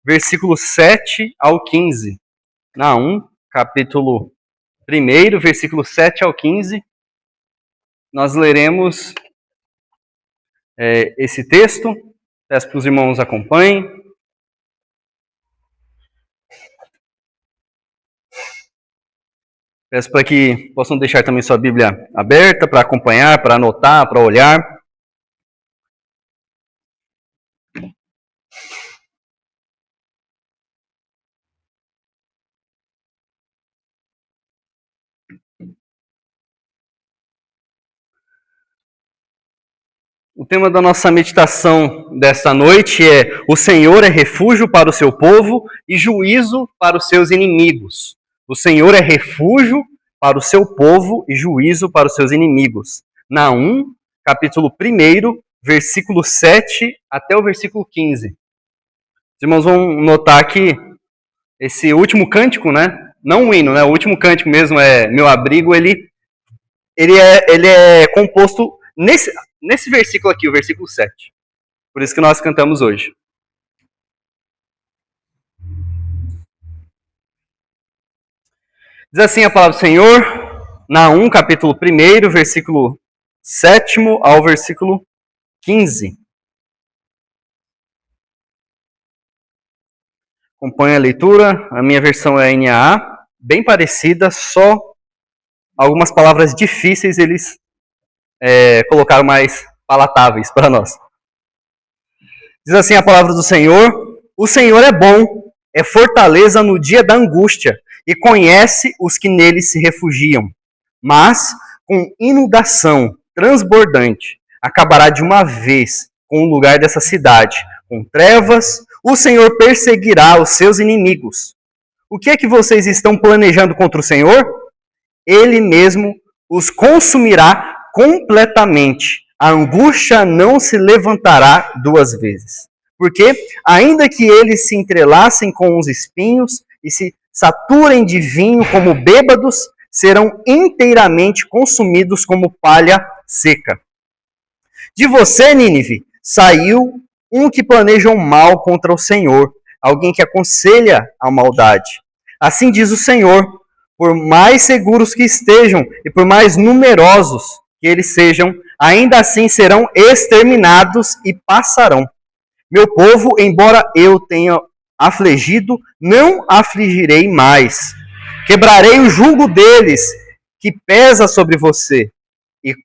versículos 7 ao 15. Naum, capítulo 1, versículos 7 ao 15. Nós leremos esse texto. Peço para os irmãos acompanhem. Peço para que possam deixar também sua Bíblia aberta para acompanhar, para anotar, para olhar. O tema da nossa meditação desta noite é: o Senhor é refúgio para o seu povo e juízo para os seus inimigos. O Senhor é refúgio para o seu povo e juízo para os seus inimigos. Naum, capítulo 1, versículo 7 até o versículo 15. Os irmãos vão notar que esse último cântico, né? Não o hino, né? O último cântico mesmo é Meu Abrigo, ele é composto nesse versículo aqui, o versículo 7. Por isso que nós cantamos hoje. Diz assim a palavra do Senhor, Naum, capítulo 1, versículo 7 ao versículo 15. Acompanhe a leitura, a minha versão é NAA, bem parecida, só algumas palavras difíceis eles colocaram mais palatáveis para nós. Diz assim a palavra do Senhor: o Senhor é bom, é fortaleza no dia da angústia, e conhece os que nele se refugiam. Mas, com inundação transbordante, acabará de uma vez com o lugar dessa cidade. Com trevas, o Senhor perseguirá os seus inimigos. O que é que vocês estão planejando contra o Senhor? Ele mesmo os consumirá completamente. A angústia não se levantará duas vezes. Porque, ainda que eles se entrelacem com os espinhos e se saturem de vinho como bêbados, serão inteiramente consumidos como palha seca. De você, Nínive, saiu um que planeja o mal contra o Senhor, alguém que aconselha a maldade. Assim diz o Senhor: por mais seguros que estejam e por mais numerosos que eles sejam, ainda assim serão exterminados e passarão. Meu povo, embora eu tenha afligido, não afligirei mais. Quebrarei o jugo deles, que pesa sobre você, e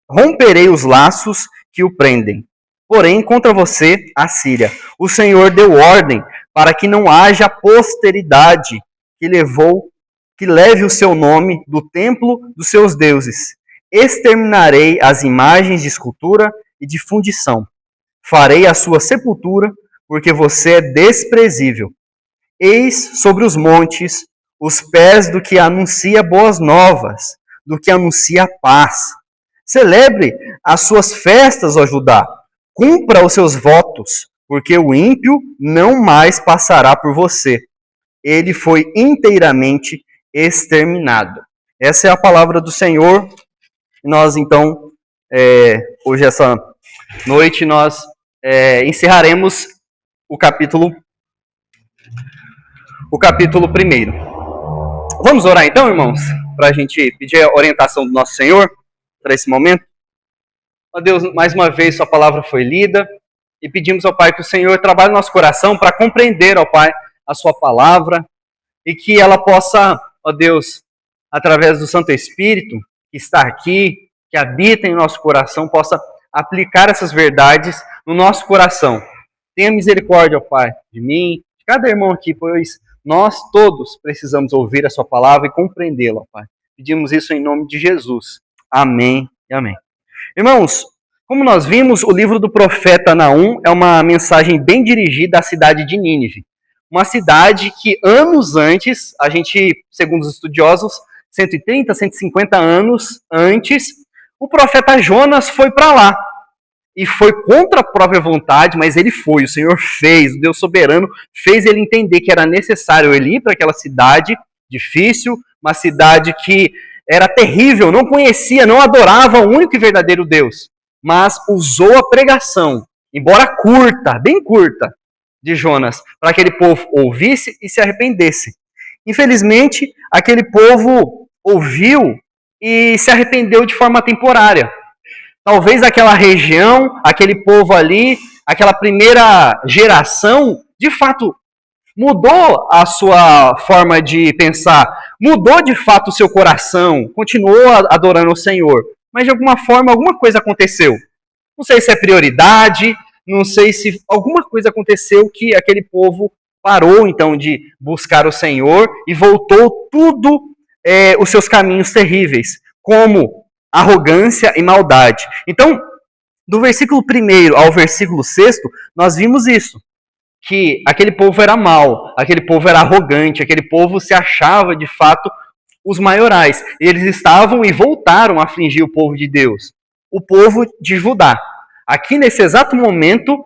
romperei os laços que o prendem. Porém, contra você, a Síria, o Senhor deu ordem para que não haja posteridade que leve o seu nome do templo dos seus deuses. Exterminarei as imagens de escultura e de fundição. Farei a sua sepultura, porque você é desprezível. Eis sobre os montes os pés do que anuncia boas novas, do que anuncia paz. Celebre as suas festas, ó Judá. Cumpra os seus votos, porque o ímpio não mais passará por você. Ele foi inteiramente exterminado. Essa é a palavra do Senhor. Nós, então, hoje, essa noite, nós encerraremos o capítulo 1. Vamos orar então, irmãos, para a gente pedir a orientação do nosso Senhor para esse momento. Ó Deus, mais uma vez sua palavra foi lida e pedimos ao Pai que o Senhor trabalhe no nosso coração para compreender, ó Pai, a sua palavra e que ela possa, ó Deus, através do Santo Espírito que está aqui, que habita em nosso coração, possa aplicar essas verdades no nosso coração. Tenha misericórdia, ó Pai, de mim, de cada irmão aqui, pois nós todos precisamos ouvir a sua palavra e compreendê-la, ó Pai. Pedimos isso em nome de Jesus. Amém e amém. Irmãos, como nós vimos, o livro do profeta Naum é uma mensagem bem dirigida à cidade de Nínive. Uma cidade que anos antes, a gente, segundo os estudiosos, 130, 150 anos antes, o profeta Jonas foi para lá. E foi contra a própria vontade, mas ele foi, o Senhor fez, o Deus soberano fez ele entender que era necessário ele ir para aquela cidade difícil, uma cidade que era terrível, não conhecia, não adorava o único e verdadeiro Deus, mas usou a pregação, embora curta, bem curta, de Jonas, para que aquele povo ouvisse e se arrependesse. Infelizmente, aquele povo ouviu e se arrependeu de forma temporária. Talvez aquela região, aquele povo ali, aquela primeira geração, de fato, mudou a sua forma de pensar, mudou de fato o seu coração, continuou adorando o Senhor, mas de alguma forma, alguma coisa aconteceu. Não sei se é prioridade, não sei se alguma coisa aconteceu que aquele povo parou então de buscar o Senhor e voltou tudo os seus caminhos terríveis, como arrogância e maldade. Então, do versículo 1 ao versículo 6, nós vimos isso, que aquele povo era mau, aquele povo era arrogante, aquele povo se achava de fato os maiorais. Eles estavam e voltaram a afligir o povo de Deus, o povo de Judá. Aqui nesse exato momento,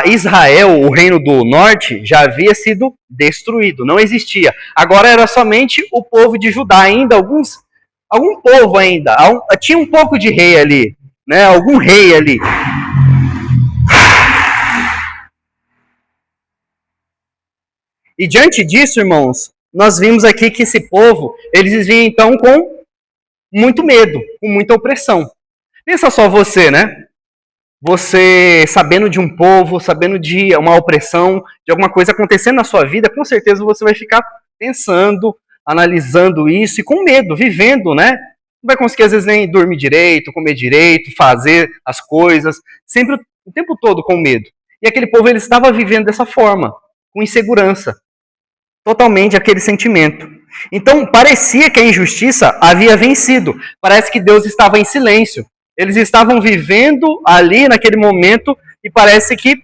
Israel, o reino do norte, já havia sido destruído, não existia. Agora era somente o povo de Judá, ainda algum povo ainda, tinha um pouco de rei ali, né? Algum rei ali. E diante disso, irmãos, nós vimos aqui que esse povo, eles vinham então com muito medo, com muita opressão. Pensa só você, né? Você sabendo de um povo, sabendo de uma opressão, de alguma coisa acontecendo na sua vida, com certeza você vai ficar pensando, analisando isso e com medo, vivendo, né? Não vai conseguir às vezes nem dormir direito, comer direito, fazer as coisas, sempre o tempo todo com medo. E aquele povo ele estava vivendo dessa forma, com insegurança, totalmente aquele sentimento. Então parecia que a injustiça havia vencido. Parece que Deus estava em silêncio. Eles estavam vivendo ali naquele momento e parece que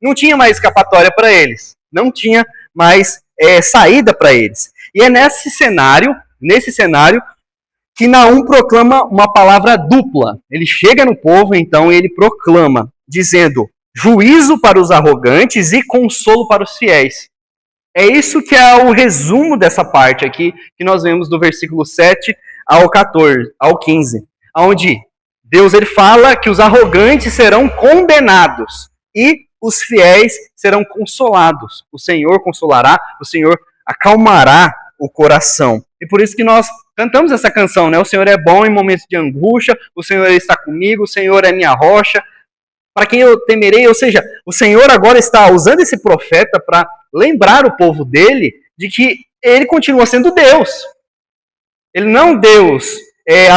não tinha mais escapatória para eles, não tinha mais saída para eles. E é nesse cenário que Naum proclama uma palavra dupla. Ele chega no povo, então, e ele proclama, dizendo: juízo para os arrogantes e consolo para os fiéis. É isso que é o resumo dessa parte aqui, que nós vemos do versículo 7 ao 14, ao 15, onde Deus ele fala que os arrogantes serão condenados e os fiéis serão consolados. O Senhor consolará, o Senhor acalmará o coração. E por isso que nós cantamos essa canção, né? O Senhor é bom em momentos de angústia, o Senhor está comigo, o Senhor é minha rocha, para quem eu temerei. Ou seja, o Senhor agora está usando esse profeta para lembrar o povo dele de que ele continua sendo Deus. Ele não é um Deus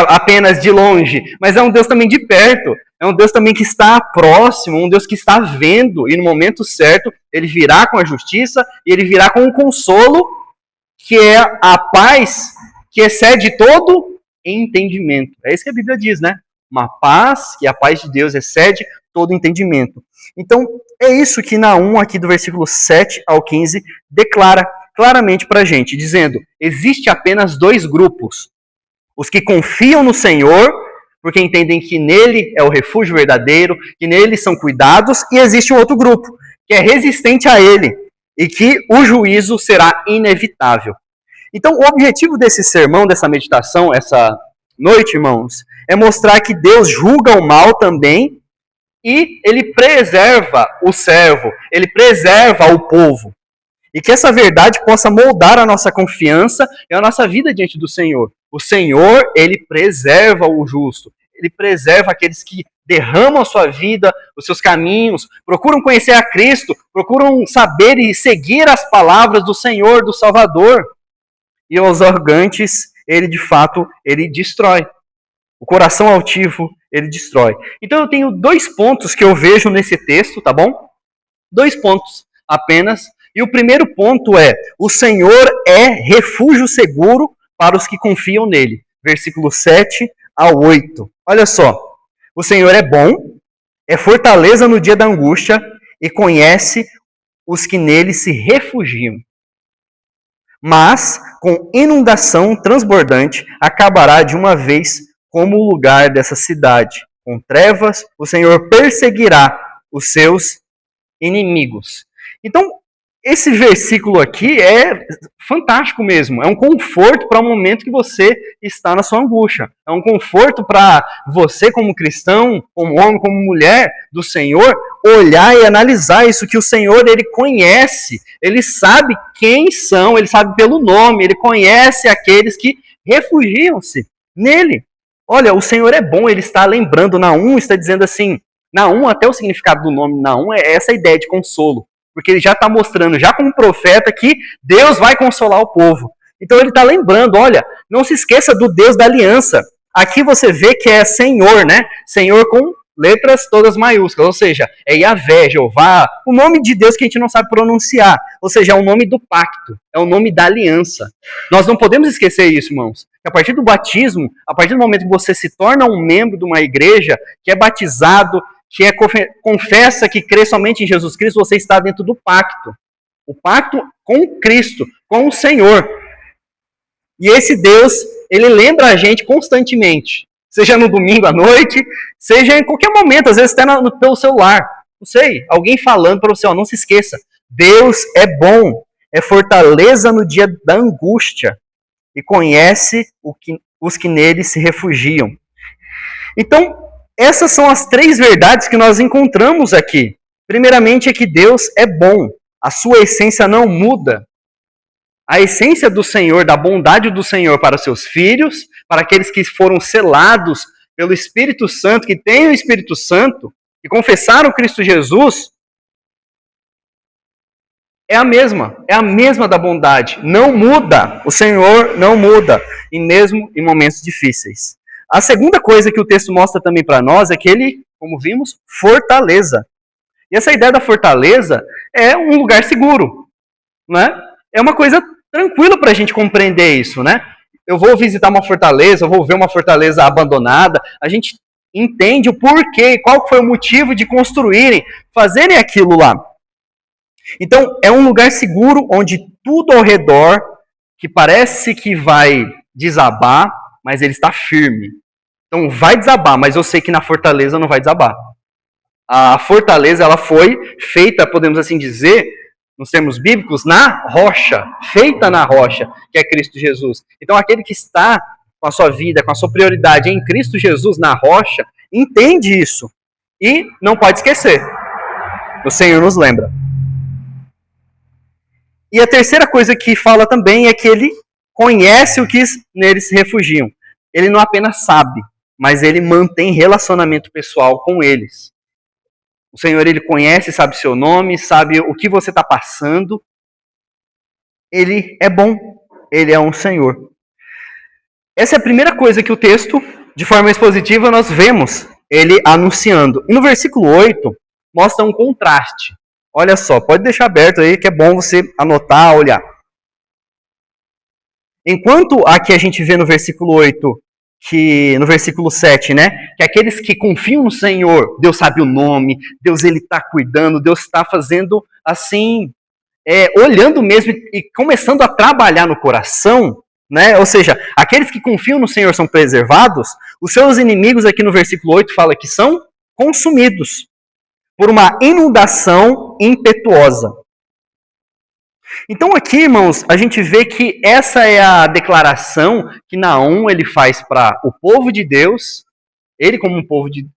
apenas de longe, mas é um Deus também de perto. É um Deus também que está próximo, um Deus que está vendo, e no momento certo ele virá com a justiça e ele virá com um consolo, que é a paz que excede todo entendimento. É isso que a Bíblia diz, né? Uma paz, que a paz de Deus excede todo entendimento. Então, é isso que Naum, aqui do versículo 7 ao 15, declara claramente para a gente, dizendo: existe apenas dois grupos. Os que confiam no Senhor, porque entendem que nele é o refúgio verdadeiro, que nele são cuidados, e existe um outro grupo, que é resistente a ele, e que o juízo será inevitável. Então, o objetivo desse sermão, dessa meditação, essa noite, irmãos, é mostrar que Deus julga o mal também, e ele preserva o servo, ele preserva o povo. E que essa verdade possa moldar a nossa confiança e a nossa vida diante do Senhor. O Senhor, ele preserva o justo. Ele preserva aqueles que derramam a sua vida, os seus caminhos, procuram conhecer a Cristo, procuram saber e seguir as palavras do Senhor, do Salvador. E os arrogantes, ele de fato, ele destrói. O coração altivo, ele destrói. Então eu tenho 2 pontos que eu vejo nesse texto, tá bom? 2 pontos apenas. E o primeiro ponto é: o Senhor é refúgio seguro para os que confiam nele. Versículo 7 ao 8. Olha só. O Senhor é bom, é fortaleza no dia da angústia e conhece os que nele se refugiam. Mas, com inundação transbordante, acabará de uma vez como o lugar dessa cidade. Com trevas, o Senhor perseguirá os seus inimigos. Então, esse versículo aqui é fantástico mesmo. É um conforto para o momento que você está na sua angústia. É um conforto para você, como cristão, como homem, como mulher do Senhor, olhar e analisar isso, que o Senhor, ele conhece, ele sabe quem são, ele sabe pelo nome, ele conhece aqueles que refugiam-se nele. Olha, o Senhor é bom, ele está lembrando, Naum está dizendo assim, Naum, até o significado do nome Naum é essa ideia de consolo. Porque ele já está mostrando, já como profeta, que Deus vai consolar o povo. Então ele está lembrando, olha, não se esqueça do Deus da aliança. Aqui você vê que é Senhor, né? Senhor com letras todas maiúsculas, ou seja, é Yahvé, Jeová, o nome de Deus que a gente não sabe pronunciar, ou seja, é o nome do pacto, é o nome da aliança. Nós não podemos esquecer isso, irmãos. Que a partir do batismo, a partir do momento que você se torna um membro de uma igreja, que é batizado, que confessa que crê somente em Jesus Cristo, você está dentro do pacto. O pacto com Cristo, com o Senhor. E esse Deus, ele lembra a gente constantemente. Seja no domingo à noite, seja em qualquer momento, às vezes até pelo celular. Não sei, alguém falando para você, ó, não se esqueça. Deus é bom, é fortaleza no dia da angústia e conhece os que nele se refugiam. Então, essas são as 3 verdades que nós encontramos aqui. Primeiramente é que Deus é bom. A sua essência não muda. A essência do Senhor, da bondade do Senhor para os seus filhos, para aqueles que foram selados pelo Espírito Santo, que têm o Espírito Santo, que confessaram Cristo Jesus, é a mesma da bondade. Não muda. O Senhor não muda, e mesmo em momentos difíceis. A segunda coisa que o texto mostra também para nós é que ele, como vimos, fortaleza. E essa ideia da fortaleza é um lugar seguro, né? É uma coisa tranquila para a gente compreender isso, né? Eu vou visitar uma fortaleza, eu vou ver uma fortaleza abandonada, a gente entende o porquê, qual foi o motivo de construírem, fazerem aquilo lá. Então, é um lugar seguro onde tudo ao redor, que parece que vai desabar, mas ele está firme. Então vai desabar, mas eu sei que na fortaleza não vai desabar. A fortaleza ela foi feita, podemos assim dizer, nos termos bíblicos, na rocha, feita na rocha, que é Cristo Jesus. Então aquele que está com a sua vida, com a sua prioridade em Cristo Jesus na rocha, entende isso e não pode esquecer. O Senhor nos lembra. E a terceira coisa que fala também é que ele conhece o que neles se refugiam. Ele não apenas sabe, mas ele mantém relacionamento pessoal com eles. O Senhor, ele conhece, sabe seu nome, sabe o que você está passando. Ele é bom, ele é um Senhor. Essa é a primeira coisa que o texto, de forma expositiva, nós vemos ele anunciando. E no versículo 8, mostra um contraste. Olha só, pode deixar aberto aí, que é bom você anotar, olhar. Enquanto aqui a gente vê no versículo 8, que no versículo 7, né, que aqueles que confiam no Senhor, Deus sabe o nome, Deus ele está cuidando, Deus está fazendo assim, olhando mesmo e começando a trabalhar no coração, né, ou seja, aqueles que confiam no Senhor são preservados, os seus inimigos aqui no versículo 8 fala que são consumidos por uma inundação impetuosa. Então aqui, irmãos, a gente vê que essa é a declaração que Naum ele faz para o povo de Deus. Ele, como povo de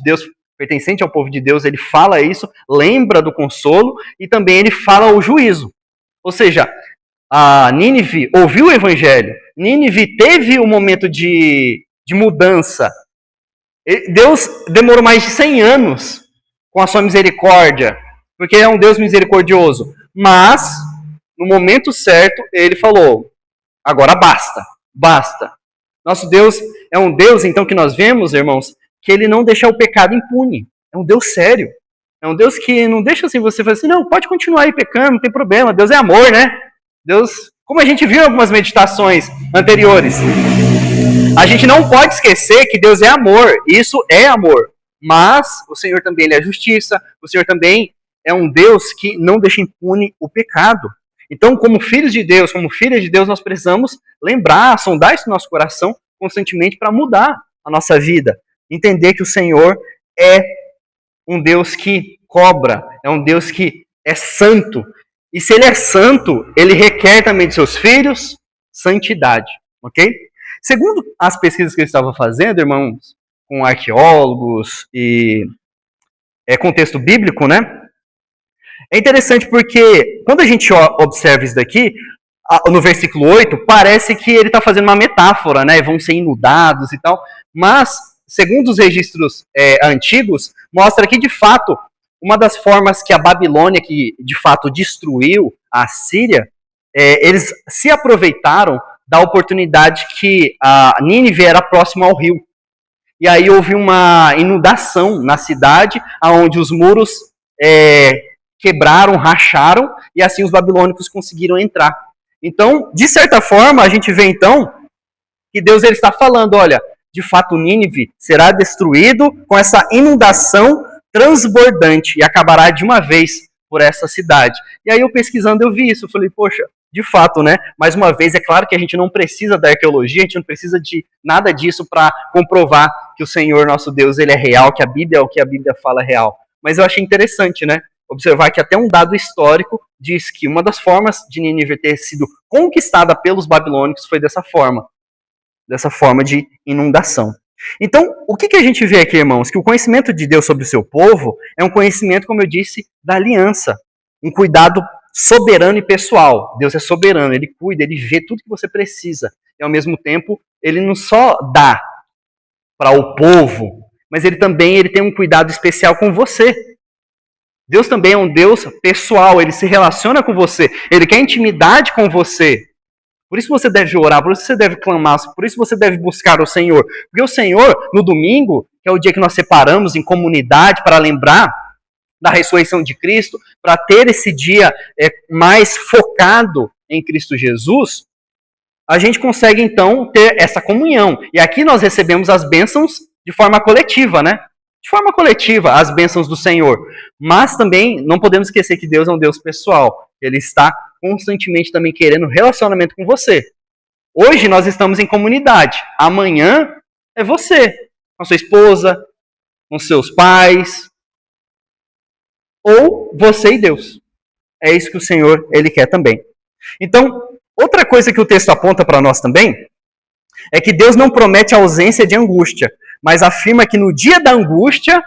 Deus, pertencente ao povo de Deus, ele fala isso, lembra do consolo e também ele fala o juízo. Ou seja, a Nínive ouviu o evangelho, Nínive teve um momento de mudança. Deus demorou mais de 100 anos com a sua misericórdia, porque é um Deus misericordioso. Mas, no momento certo, ele falou, agora basta. Nosso Deus é um Deus, então, que nós vemos, irmãos, que ele não deixa o pecado impune. É um Deus sério. É um Deus que não deixa assim, você falar assim, não, pode continuar aí pecando, não tem problema. Deus é amor, né? Deus, como a gente viu em algumas meditações anteriores, a gente não pode esquecer que Deus é amor. Isso é amor. Mas o Senhor também ele é justiça, o Senhor também é um Deus que não deixa impune o pecado. Então, como filhos de Deus, como filhas de Deus, nós precisamos lembrar, sondar isso no nosso coração constantemente para mudar a nossa vida. Entender que o Senhor é um Deus que cobra, é um Deus que é santo E se ele é santo, ele requer também de seus filhos santidade, ok? Segundo as pesquisas que eu estava fazendo, irmãos, com arqueólogos e contexto bíblico, né? É interessante porque quando a gente observa isso daqui, no versículo 8, parece que ele está fazendo uma metáfora, né? Vão ser inundados e tal. Mas, segundo os registros antigos, mostra que, de fato, uma das formas que a Babilônia, que de fato destruiu a Síria, eles se aproveitaram da oportunidade que a Nínive era próxima ao rio. E aí houve uma inundação na cidade, onde os muros quebraram, racharam, e assim os babilônicos conseguiram entrar. Então, de certa forma, a gente vê então que Deus ele está falando, olha, de fato Nínive será destruído com essa inundação transbordante e acabará de uma vez por essa cidade. E aí eu pesquisando eu vi isso, eu falei, poxa, de fato, né? Mais uma vez, é claro que a gente não precisa da arqueologia, a gente não precisa de nada disso para comprovar que o Senhor nosso Deus ele é real, que a Bíblia, o que a Bíblia fala é real. Mas eu achei interessante, né? Observar que até um dado histórico diz que uma das formas de Nínive ter sido conquistada pelos babilônicos foi dessa forma de inundação. Então, o que a gente vê aqui, irmãos? Que o conhecimento de Deus sobre o seu povo é um conhecimento, como eu disse, da aliança. Um cuidado soberano e pessoal. Deus é soberano, Ele cuida, Ele vê tudo que você precisa. E, ao mesmo tempo, Ele não só dá para o povo, mas Ele também tem um cuidado especial com você. Deus também é um Deus pessoal, Ele se relaciona com você, Ele quer intimidade com você. Por isso você deve orar, por isso você deve clamar, por isso você deve buscar o Senhor. Porque o Senhor, no domingo, que é o dia que nós separamos em comunidade para lembrar da ressurreição de Cristo, para ter esse dia mais focado em Cristo Jesus, a gente consegue então ter essa comunhão. E aqui nós recebemos as bênçãos de forma coletiva, né? De forma coletiva, as bênçãos do Senhor. Mas também não podemos esquecer que Deus é um Deus pessoal. Ele está constantemente também querendo relacionamento com você. Hoje nós estamos em comunidade. Amanhã é você, com sua esposa, com seus pais, ou você e Deus. É isso que o Senhor ele quer também. Então, outra coisa que o texto aponta para nós também é que Deus não promete a ausência de angústia, mas afirma que no dia da angústia,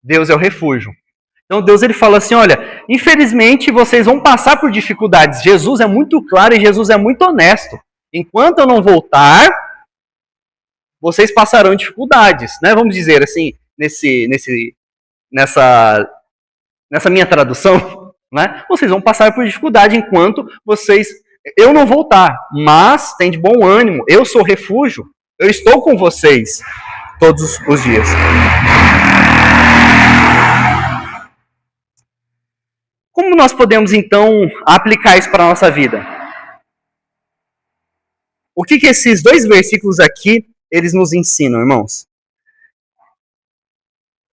Deus é o refúgio. Então Deus ele fala assim, olha, infelizmente vocês vão passar por dificuldades. Jesus é muito claro e Jesus é muito honesto. Enquanto eu não voltar, vocês passarão dificuldades, né? Vamos dizer assim, nessa minha tradução, né? Vocês vão passar por dificuldade enquanto eu não voltar, mas tem de bom ânimo, eu sou refúgio, eu estou com vocês todos os dias. Como nós podemos, então, aplicar isso para a nossa vida? O que esses dois versículos aqui, eles nos ensinam, irmãos?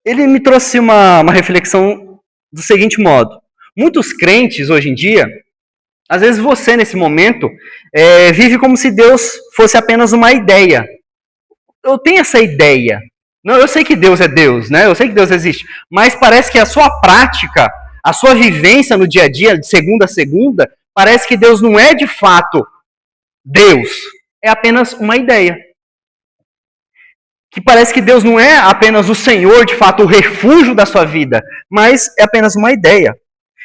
Ele me trouxe uma reflexão do seguinte modo. Muitos crentes, hoje em dia, às vezes você, nesse momento, vive como se Deus fosse apenas uma ideia. Eu tenho essa ideia. Não, eu sei que Deus é Deus, né? Eu sei que Deus existe. Mas parece que a sua prática, a sua vivência no dia a dia, de segunda a segunda, parece que Deus não é de fato Deus. É apenas uma ideia. Que parece que Deus não é apenas o Senhor, de fato, o refúgio da sua vida, mas é apenas uma ideia.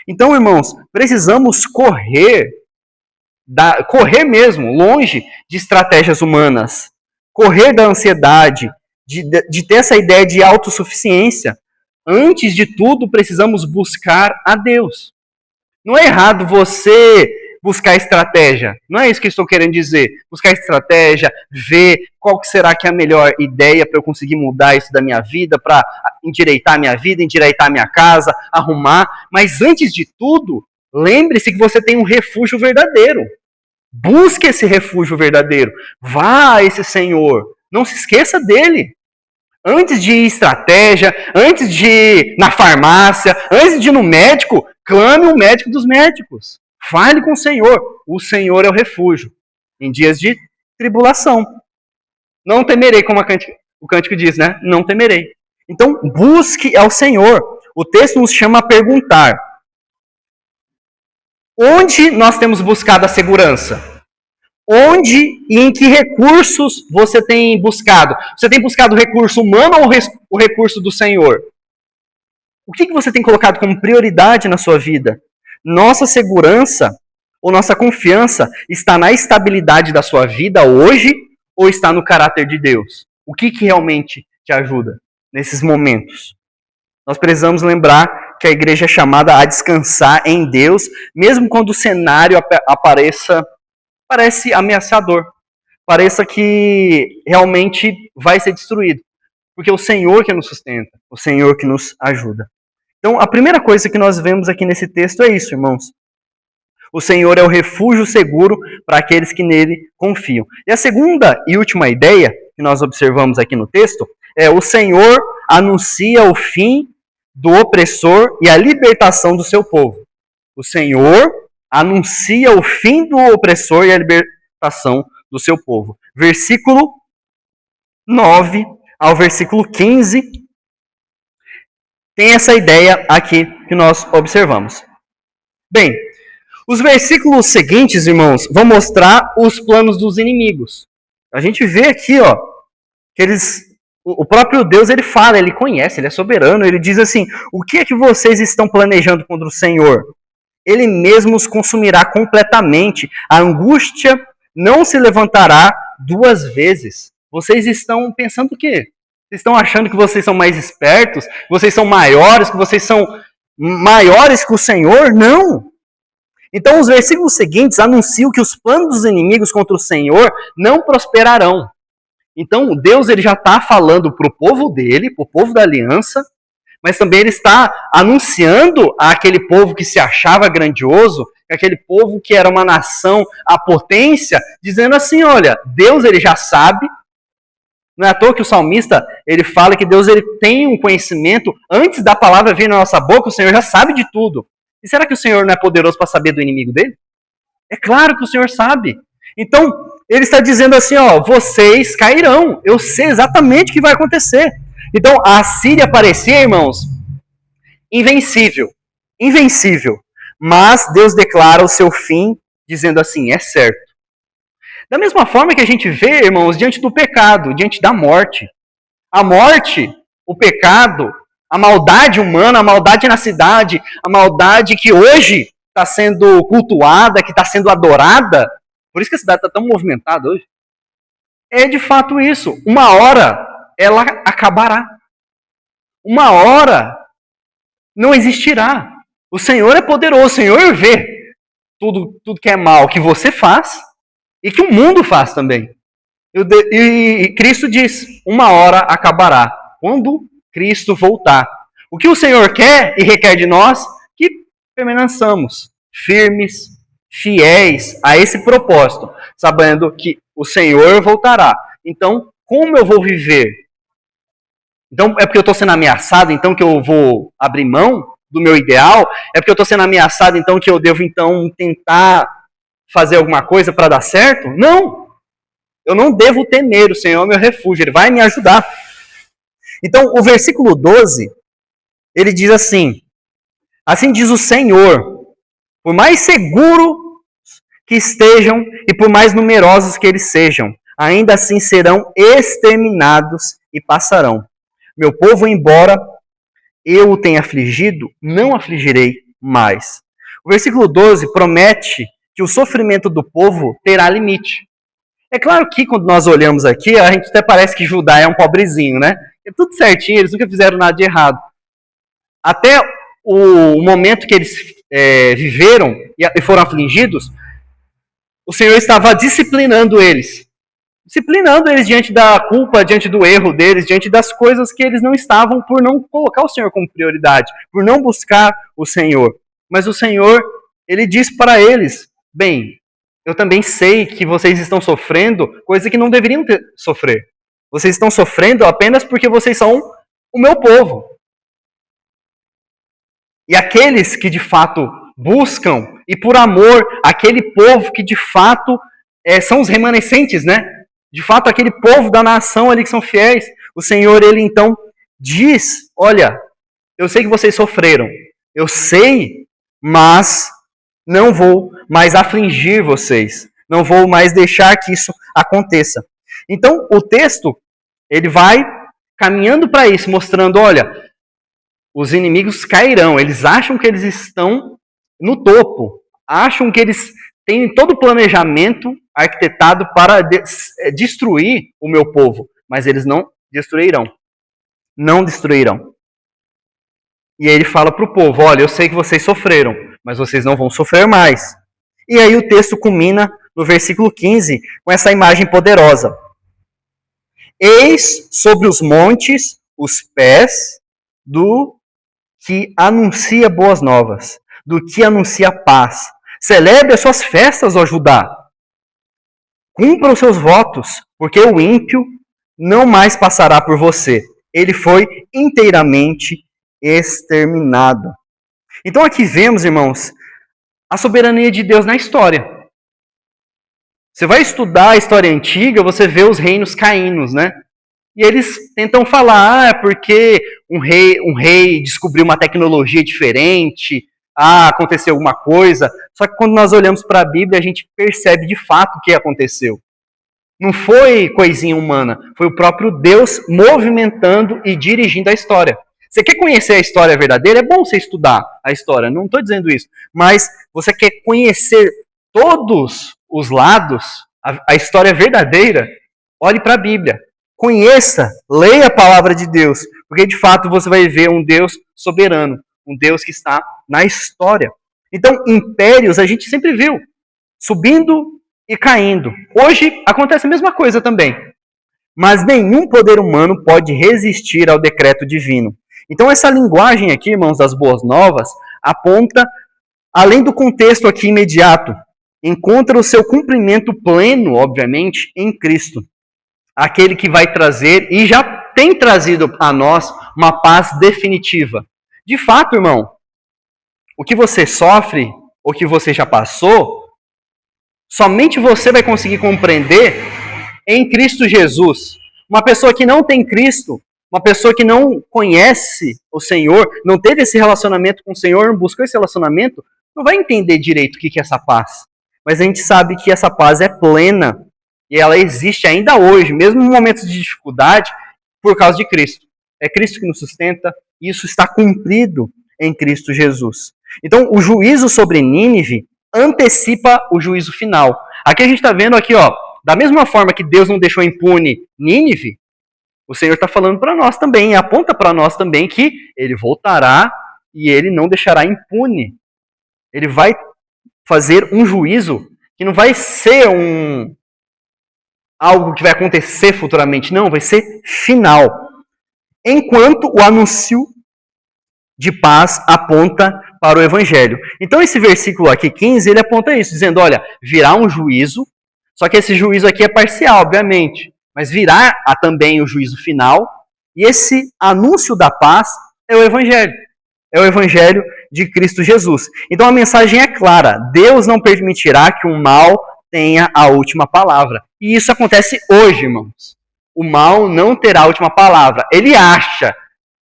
Então, irmãos, precisamos correr mesmo, longe de estratégias humanas. Correr da ansiedade, de ter essa ideia de autossuficiência. Antes de tudo, precisamos buscar a Deus. Não é errado você buscar estratégia. Não é isso que eu estou querendo dizer. Buscar estratégia, ver qual que será que é a melhor ideia para eu conseguir mudar isso da minha vida, para endireitar a minha vida, endireitar a minha casa, arrumar. Mas antes de tudo, lembre-se que você tem um refúgio verdadeiro. Busque esse refúgio verdadeiro. Vá a esse Senhor. Não se esqueça dele. Antes de ir estratégia, antes de ir na farmácia, antes de ir no médico, clame o médico dos médicos. Fale com o Senhor. O Senhor é o refúgio em dias de tribulação. Não temerei, como o cântico diz, né? Não temerei. Então, busque ao Senhor. O texto nos chama a perguntar. Onde nós temos buscado a segurança? Onde e em que recursos você tem buscado? Você tem buscado o recurso humano ou o recurso do Senhor? O que você tem colocado como prioridade na sua vida? Nossa segurança ou nossa confiança está na estabilidade da sua vida hoje ou está no caráter de Deus? O que realmente te ajuda nesses momentos? Nós precisamos lembrar que a igreja é chamada a descansar em Deus, mesmo quando o cenário parece ameaçador, pareça que realmente vai ser destruído, porque é o Senhor que nos sustenta, o Senhor que nos ajuda. Então, a primeira coisa que nós vemos aqui nesse texto é isso, irmãos. O Senhor é o refúgio seguro para aqueles que nele confiam. E a segunda e última ideia que nós observamos aqui no texto é: o Senhor anuncia o fim do opressor e a libertação do seu povo. O Senhor anuncia o fim do opressor e a libertação do seu povo. Versículo 9 ao versículo 15 tem essa ideia aqui que nós observamos. Bem, os versículos seguintes, irmãos, vão mostrar os planos dos inimigos. A gente vê aqui, ó, que o próprio Deus, ele fala, ele conhece, ele é soberano, ele diz assim: o que é que vocês estão planejando contra o Senhor? Ele mesmo os consumirá completamente. A angústia não se levantará duas vezes. Vocês estão pensando o quê? Vocês estão achando que vocês são mais espertos? Que vocês são maiores? Que vocês são maiores que o Senhor? Não! Então, os versículos seguintes anunciam que os planos dos inimigos contra o Senhor não prosperarão. Então, Deus ele já está falando para o povo dele, para o povo da aliança, mas também ele está anunciando àquele povo que se achava grandioso, aquele povo que era uma nação, a potência, dizendo assim: olha, Deus ele já sabe. Não é à toa que o salmista ele fala que Deus ele tem um conhecimento, antes da palavra vir na nossa boca, o Senhor já sabe de tudo. E será que o Senhor não é poderoso para saber do inimigo dele? É claro que o Senhor sabe. Então, ele está dizendo assim, ó, vocês cairão. Eu sei exatamente o que vai acontecer. Então, a Síria parecia, irmãos, invencível. Invencível. Mas Deus declara o seu fim, dizendo assim, é certo. Da mesma forma que a gente vê, irmãos, diante do pecado, diante da morte. A morte, o pecado, a maldade humana, a maldade na cidade, a maldade que hoje está sendo cultuada, que está sendo adorada, por isso que a cidade está tão movimentada hoje, é de fato isso. Uma hora ela acabará. Uma hora não existirá. O Senhor é poderoso, o Senhor vê tudo que é mal que você faz e que o mundo faz também. E Cristo diz, uma hora acabará. Quando Cristo voltar. O que o Senhor quer e requer de nós? Que permaneçamos firmes, fiéis a esse propósito, sabendo que o Senhor voltará. Então, como eu vou viver? Então, é porque eu estou sendo ameaçado, então que eu vou abrir mão do meu ideal? É porque eu estou sendo ameaçado, então que eu devo então tentar fazer alguma coisa para dar certo? Não! Eu não devo temer, o Senhor é meu refúgio, Ele vai me ajudar. Então, o versículo 12, ele diz assim: assim diz o Senhor, por mais seguro que estejam e por mais numerosos que eles sejam, ainda assim serão exterminados e passarão. Meu povo, embora eu o tenha afligido, não afligirei mais. O versículo 12 promete que o sofrimento do povo terá limite. É claro que quando nós olhamos aqui, a gente até parece que Judá é um pobrezinho, né? É tudo certinho, eles nunca fizeram nada de errado. Até o momento que eles viveram e foram afligidos, o Senhor estava disciplinando eles. Disciplinando eles diante da culpa, diante do erro deles, diante das coisas que eles não estavam por não colocar o Senhor como prioridade, por não buscar o Senhor. Mas o Senhor, Ele diz para eles, bem, eu também sei que vocês estão sofrendo coisa que não deveriam sofrer. Vocês estão sofrendo apenas porque vocês são o meu povo. E aqueles que de fato buscam, e por amor, aquele povo que de fato são os remanescentes, né? De fato, aquele povo da nação ali que são fiéis. O Senhor, Ele então diz, olha, eu sei que vocês sofreram. Eu sei, mas Não vou mais afligir vocês. Não vou mais deixar que isso aconteça. Então, o texto, ele vai caminhando para isso, mostrando, olha, os inimigos cairão. Eles acham que eles estão no topo. Acham que eles têm todo o planejamento arquitetado para destruir o meu povo. Mas eles não destruirão. Não destruirão. E aí ele fala para o povo, olha, eu sei que vocês sofreram, mas vocês não vão sofrer mais. E aí o texto culmina no versículo 15, com essa imagem poderosa. Eis sobre os montes os pés do que anuncia boas novas, do que anuncia paz. Celebre as suas festas, ó Judá. Cumpra os seus votos, porque o ímpio não mais passará por você. Ele foi inteiramente exterminado. Então aqui vemos, irmãos, a soberania de Deus na história. Você vai estudar a história antiga, você vê os reinos caínos, né? E eles tentam falar, é porque um rei descobriu uma tecnologia diferente, aconteceu alguma coisa. Só que quando nós olhamos para a Bíblia, a gente percebe de fato o que aconteceu. Não foi coisinha humana, foi o próprio Deus movimentando e dirigindo a história. Você quer conhecer a história verdadeira? É bom você estudar a história, não estou dizendo isso. Mas você quer conhecer todos os lados, a história verdadeira? Olhe para a Bíblia. Conheça, leia a palavra de Deus, porque de fato você vai ver um Deus soberano, um Deus que está na história. Então, impérios a gente sempre viu, subindo e caindo. Hoje acontece a mesma coisa também. Mas nenhum poder humano pode resistir ao decreto divino. Então, essa linguagem aqui, irmãos, das boas novas, aponta, além do contexto aqui imediato, encontra o seu cumprimento pleno, obviamente, em Cristo. Aquele que vai trazer, e já tem trazido a nós, uma paz definitiva. De fato, irmão, o que você sofre, o que você já passou, somente você vai conseguir compreender em Cristo Jesus. Uma pessoa que não tem Cristo, uma pessoa que não conhece o Senhor, não teve esse relacionamento com o Senhor, não buscou esse relacionamento, não vai entender direito o que é essa paz. Mas a gente sabe que essa paz é plena. E ela existe ainda hoje, mesmo em momentos de dificuldade, por causa de Cristo. É Cristo que nos sustenta, e isso está cumprido em Cristo Jesus. Então, o juízo sobre Nínive antecipa o juízo final. Aqui a gente está vendo aqui, ó, da mesma forma que Deus não deixou impune Nínive, o Senhor está falando para nós também, aponta para nós também que ele voltará e ele não deixará impune. Ele vai fazer um juízo que não vai ser algo que vai acontecer futuramente, não, vai ser final. Enquanto o anúncio de paz aponta para o Evangelho. Então esse versículo aqui, 15, ele aponta isso, dizendo, olha, virá um juízo, só que esse juízo aqui é parcial, obviamente, mas virá também o juízo final, e esse anúncio da paz é o Evangelho. É o Evangelho de Cristo Jesus. Então a mensagem é clara, Deus não permitirá que o mal tenha a última palavra. E isso acontece hoje, irmãos. O mal não terá a última palavra. Ele acha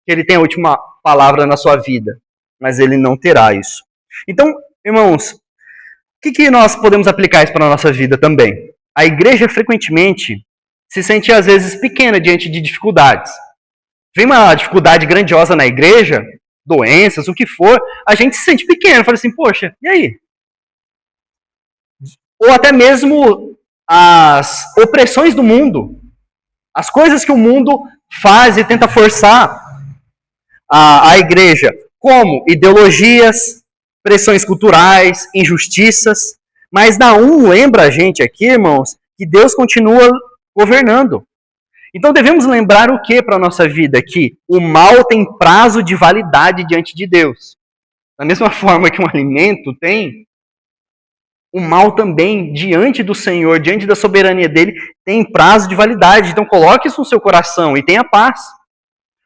que ele tem a última palavra na sua vida, mas ele não terá isso. Então, irmãos, o que nós podemos aplicar isso para a nossa vida também? A igreja frequentemente se sente às vezes pequena diante de dificuldades. Vem uma dificuldade grandiosa na igreja, doenças, o que for, a gente se sente pequeno, fala assim, poxa, e aí? Ou até mesmo as opressões do mundo, as coisas que o mundo faz e tenta forçar a igreja, como ideologias, pressões culturais, injustiças. Mas Naum lembra a gente aqui, irmãos, que Deus continua governando. Então devemos lembrar o que para a nossa vida? Que o mal tem prazo de validade diante de Deus. Da mesma forma que um alimento tem, o mal também, diante do Senhor, diante da soberania dele, tem prazo de validade. Então coloque isso no seu coração e tenha paz.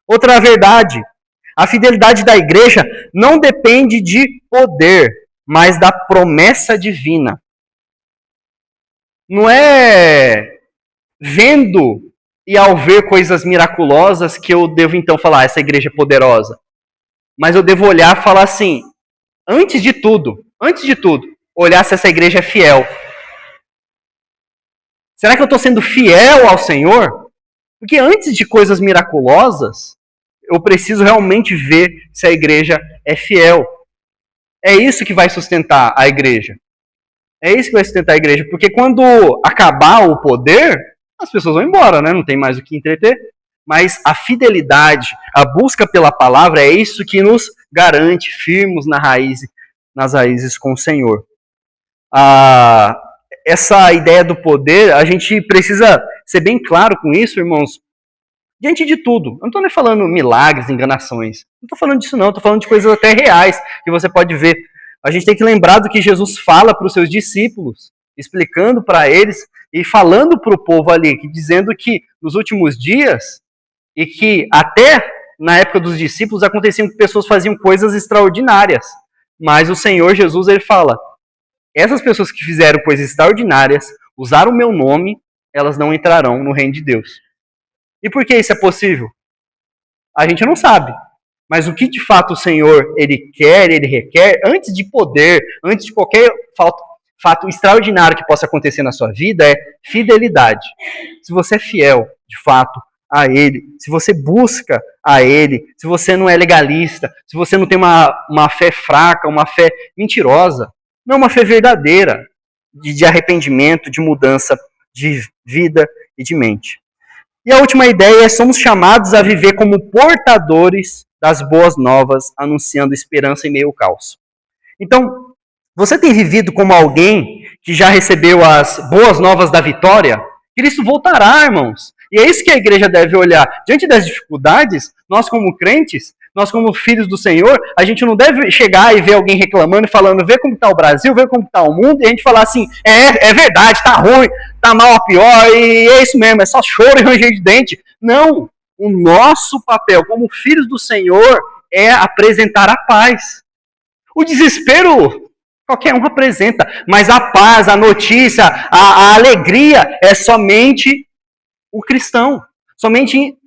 Outra verdade, a fidelidade da igreja não depende de poder, mas da promessa divina. Não é vendo e ao ver coisas miraculosas que eu devo então falar, essa igreja é poderosa. Mas eu devo olhar e falar assim, antes de tudo, antes de tudo, olhar se essa igreja é fiel. Será que eu estou sendo fiel ao Senhor? Porque antes de coisas miraculosas, eu preciso realmente ver se a igreja é fiel. É isso que vai sustentar a igreja. É isso que vai sustentar a igreja. Porque quando acabar o poder, as pessoas vão embora, né? Não tem mais o que entreter. Mas a fidelidade, a busca pela palavra, é isso que nos garante firmes nas raízes com o Senhor. Essa ideia do poder, a gente precisa ser bem claro com isso, irmãos, diante de tudo. Eu não estou nem falando milagres, enganações. Não estou falando disso não, estou falando de coisas até reais que você pode ver. A gente tem que lembrar do que Jesus fala para os seus discípulos, explicando para eles e falando para o povo ali, dizendo que nos últimos dias, e que até na época dos discípulos aconteciam que pessoas faziam coisas extraordinárias. Mas o Senhor Jesus, ele fala, essas pessoas que fizeram coisas extraordinárias, usaram o meu nome, elas não entrarão no reino de Deus. E por que isso é possível? A gente não sabe. Mas o que de fato o Senhor, ele quer, ele requer, antes de poder, antes de qualquer fato extraordinário que possa acontecer na sua vida, é fidelidade. Se você é fiel, de fato, a Ele, se você busca a Ele, se você não é legalista, se você não tem uma fé fraca, uma fé mentirosa, não uma fé verdadeira, de arrependimento, de mudança de vida e de mente. E a última ideia é: somos chamados a viver como portadores das boas novas, anunciando esperança em meio ao caos. Então, você tem vivido como alguém que já recebeu as boas novas da vitória? Cristo voltará, irmãos. E é isso que a igreja deve olhar. Diante das dificuldades, nós como crentes, nós como filhos do Senhor, a gente não deve chegar e ver alguém reclamando e falando, vê como está o Brasil, vê como está o mundo, e a gente falar assim, é verdade, está ruim, está mal a pior, e é isso mesmo, é só choro e ranger de dente. Não, o nosso papel como filhos do Senhor é apresentar a paz. O desespero, qualquer um apresenta, mas a paz, a notícia, a alegria é somente o cristão, somente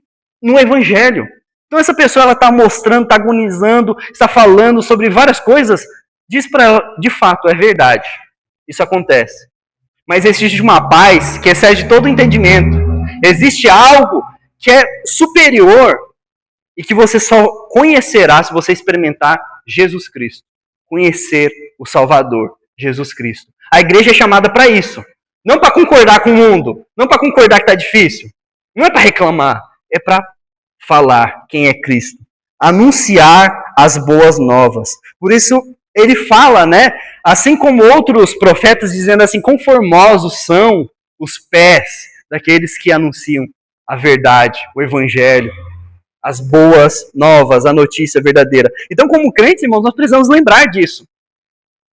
no evangelho. Então essa pessoa ela está mostrando, está agonizando, está falando sobre várias coisas, diz para ela, de fato, é verdade, isso acontece. Mas existe uma paz que excede todo o entendimento. Existe algo que é superior e que você só conhecerá se você experimentar Jesus Cristo. Conhecer o Salvador, Jesus Cristo. A igreja é chamada para isso. Não para concordar com o mundo, não para concordar que está difícil, não é para reclamar, é para falar quem é Cristo, anunciar as boas novas. Por isso ele fala, né, assim como outros profetas dizendo assim, quão formosos são os pés daqueles que anunciam a verdade, o evangelho, as boas novas, a notícia verdadeira. Então, como crentes, irmãos, nós precisamos lembrar disso.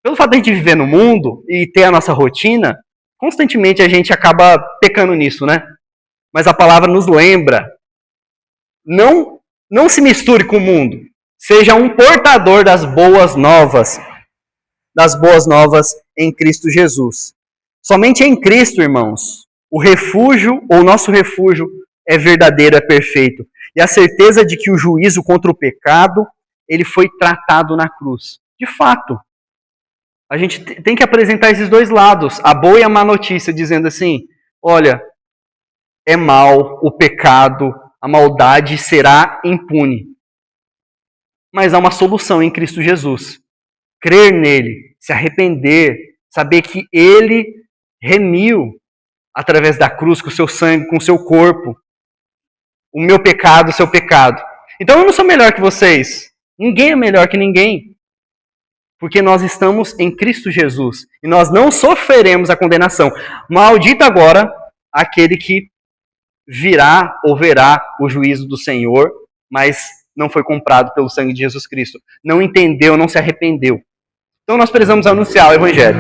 Pelo fato de a gente viver no mundo e ter a nossa rotina, constantemente a gente acaba pecando nisso, né? Mas a palavra nos lembra. Não se misture com o mundo. Seja um portador das boas novas em Cristo Jesus. Somente em Cristo, irmãos, o refúgio, ou o nosso refúgio, é verdadeiro, é perfeito. E a certeza de que o juízo contra o pecado, ele foi tratado na cruz. De fato, a gente tem que apresentar esses dois lados, a boa e a má notícia, dizendo assim, olha, é mal, o pecado, a maldade será impune. Mas há uma solução em Cristo Jesus. Crer nele, se arrepender, saber que ele remiu através da cruz, com o seu sangue, com o seu corpo, o meu pecado, o seu pecado. Então eu não sou melhor que vocês. Ninguém é melhor que ninguém. Porque nós estamos em Cristo Jesus. E nós não sofreremos a condenação. Maldito agora aquele que virá ou verá o juízo do Senhor, mas não foi comprado pelo sangue de Jesus Cristo. Não entendeu, não se arrependeu. Então nós precisamos anunciar o Evangelho.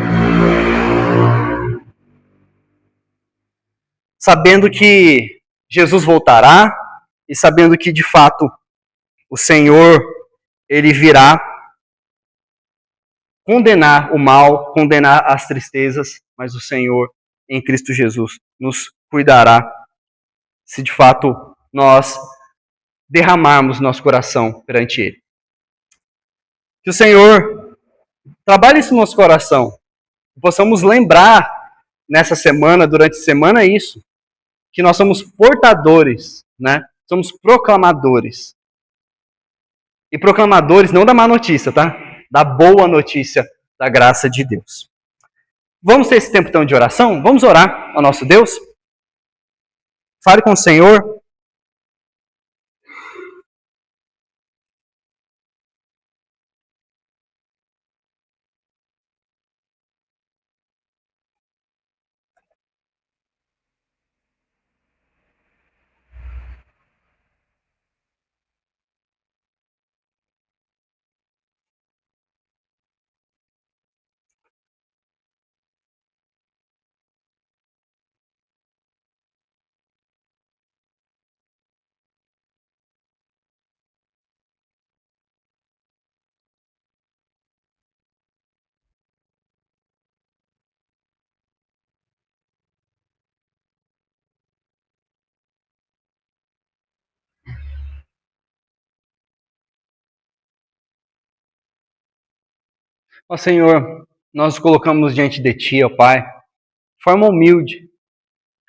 Sabendo que Jesus voltará e sabendo que, de fato, o Senhor, ele virá condenar o mal, condenar as tristezas, mas o Senhor, em Cristo Jesus, nos cuidará se, de fato, nós derramarmos nosso coração perante Ele. Que o Senhor Trabalhe isso no nosso coração. Que possamos lembrar nessa semana, durante a semana, isso. Que nós somos portadores, né? Somos proclamadores. E proclamadores não da má notícia, tá? Da boa notícia da graça de Deus. Vamos ter esse tempo então de oração? Vamos orar ao nosso Deus? Fale com o Senhor. Ó Senhor, nós nos colocamos diante de Ti, ó Pai, de forma humilde,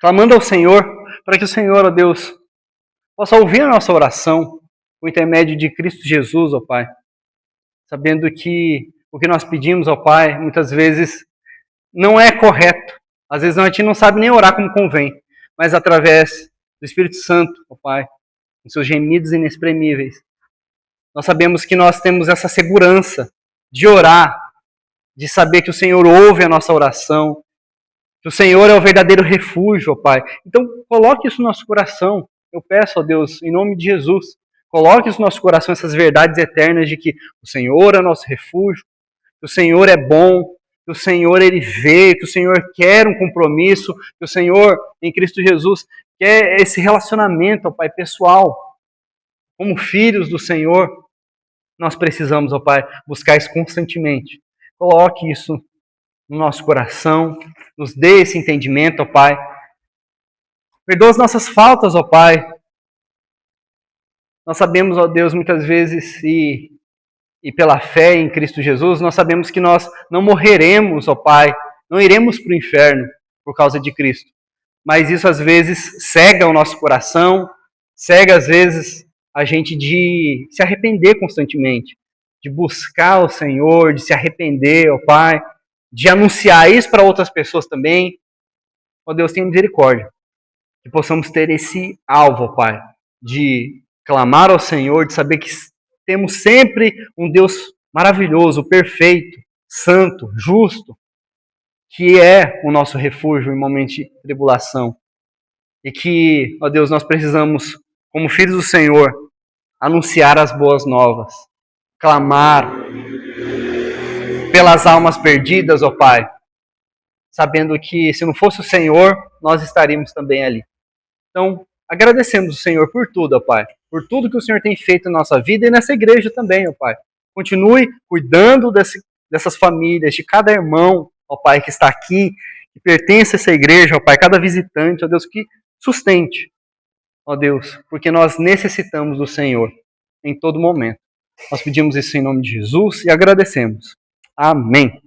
clamando ao Senhor, para que o Senhor, ó Deus, possa ouvir a nossa oração, por intermédio de Cristo Jesus, ó Pai, sabendo que o que nós pedimos, ó Pai, muitas vezes não é correto, às vezes a gente não sabe nem orar como convém, mas através do Espírito Santo, ó Pai, em seus gemidos inexprimíveis, nós sabemos que nós temos essa segurança de orar, de saber que o Senhor ouve a nossa oração, que o Senhor é o verdadeiro refúgio, ó Pai. Então, coloque isso no nosso coração. Eu peço, ó Deus, em nome de Jesus, coloque isso no nosso coração, essas verdades eternas de que o Senhor é o nosso refúgio, que o Senhor é bom, que o Senhor, Ele vê, que o Senhor quer um compromisso, que o Senhor, em Cristo Jesus, quer esse relacionamento, ó Pai, pessoal. Como filhos do Senhor, nós precisamos, ó Pai, buscar isso constantemente. Coloque isso no nosso coração, nos dê esse entendimento, ó Pai. Perdoa as nossas faltas, ó Pai. Nós sabemos, ó Deus, muitas vezes, e pela fé em Cristo Jesus, nós sabemos que nós não morreremos, ó Pai, não iremos para o inferno por causa de Cristo. Mas isso, às vezes, cega o nosso coração, cega, às vezes, a gente de se arrepender constantemente, de buscar o Senhor, de se arrepender, ó Pai, de anunciar isso para outras pessoas também. Ó Deus, tenha misericórdia. Que possamos ter esse alvo, ó Pai, de clamar ao Senhor, de saber que temos sempre um Deus maravilhoso, perfeito, santo, justo, que é o nosso refúgio em momentos de tribulação. E que, ó Deus, nós precisamos, como filhos do Senhor, anunciar as boas novas, clamar pelas almas perdidas, ó Pai, sabendo que se não fosse o Senhor, nós estaríamos também ali. Então, agradecemos o Senhor por tudo, ó Pai, por tudo que o Senhor tem feito na nossa vida e nessa igreja também, ó Pai. Continue cuidando dessas famílias, de cada irmão, ó Pai, que está aqui, que pertence a essa igreja, ó Pai, cada visitante, ó Deus, que sustente, ó Deus, porque nós necessitamos do Senhor em todo momento. Nós pedimos isso em nome de Jesus e agradecemos. Amém.